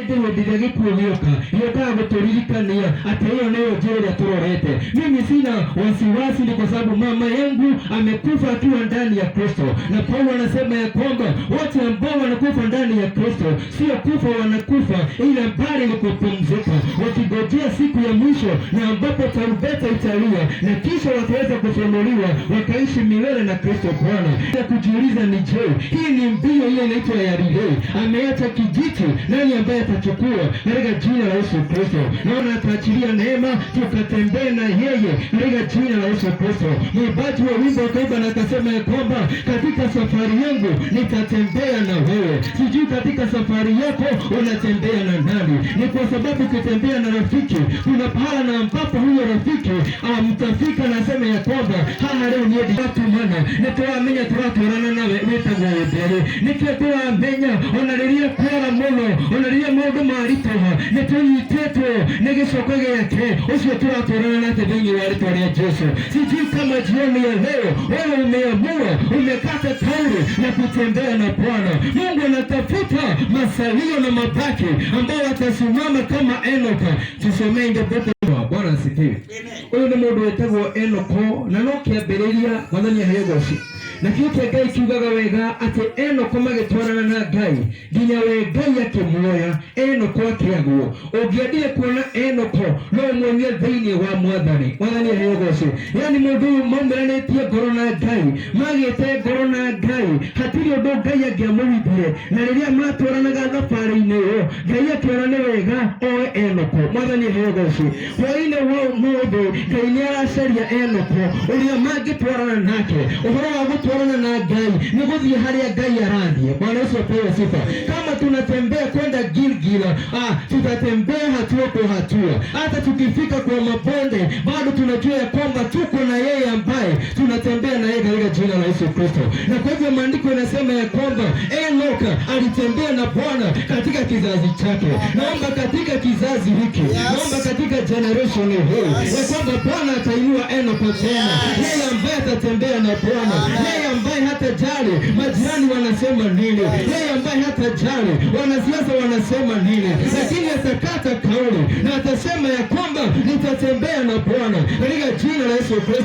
ndio ndithage kuoyoka yoka guturirikania ati hiyo ndio njira turorete. Mimi sina wasiwasi, ni kwa sababu mama yangu amekufa akiwa ndani ya Kristo, na Paulo anasema ya kwamba wote ambao wanakufa ndani ya Kristo sio kufa wanakufa, ila bali ni kupumzika, wakigojea siku ya mwisho na ambapo tarumbeta italia na kisha wataweza kufunuliwa wakaishi milele na Kristo Bwana. Ya kujiuliza ni je, hii ni mbio ile inaitwa ya relay, ameacha kijiti, nani ambaye atachukua katika jina la Yesu Kristo? Naona ataachilia neema tukatembee na yeye katika jina la Yesu Kristo. Mwimbaji wa wimbo akaimba na akasema ya kwamba katika safari yangu nitatembea na wewe. Sijui katika safari yako unatembea na nani? Ni kwa sababu ukitembea na rafiki kuna pahala na ambapo huyo rafiki mtafika na sema ya kwamba leo ni watu mana nitwamenya turaturana nawe wetagwo mbere nikitwamenya onariria kwara muno onariria mundu maritoha nitwitetwo nigicoko giake ucio turaturana nake thĩinĩ wa rĩtwa rĩa Jesu. Sijui kama jioni ya leo wewe umeamua umekata kauli na kutembea na Bwana. Mungu anatafuta masalio na mabaki ambao watasimama kama Enoka. Tusomee ndio Bwana asifiwe. Huyu ni mundu wetagwo Enoko, na no kiambĩrĩria Mwathani aheo goci. Na kĩo Ngai kiugaga wega ati Enoko magĩtwarana na Ngai nginya we Ngai akĩmuoya Enoko akĩagwo. Ũngĩendire kuona Enoko no ũmuonie thĩinĩ wa Mwathani. Mwathani aheo goci. Yani mũndũ ũyũ maumiranĩtie ngoro na Ngai, magĩte ngoro na Ngai, hatirĩ ũndũ Ngai angĩamũhithire, na rĩrĩa matwaranaga thabarĩ-inĩ ĩyo Ngai akĩona nĩ wega oe Enoko. Mwathani aheo goci. Hwaĩ-inĩ wa ũmũthĩ Ngai nĩ aracaria Enoko ũrĩa mangĩtwarana nake. Ũhoro wa gũtwarana na Ngai ni gũthiĩ harĩa Ngai arathiĩ. Bwana Yesu apewe sifa. Kama tunatembea kwenda Gilgila, tutatembea hatua kwa hatua. Hata tukifika kwa mabonde bado tunajua ya kwamba tuko na yeye ambaye tunatembea na yeye katika jina la Yesu Kristo. Na kwa hivyo maandiko yanasema ya kwamba Enoka alitembea na Bwana katika kizazi chake. Naomba katika kizazi hiki, naomba katika generation hii ya kwamba Bwana atainua Enoka tena. Yeye ambaye atatembea na Bwana, yeye ambaye hatajali majirani wanasema nini, yeye ambaye hatajali wanasiasa wanasema nini, lakini atakata kauli na atasema ya kwamba nitatembea na Bwana katika jina la Yesu Kristo.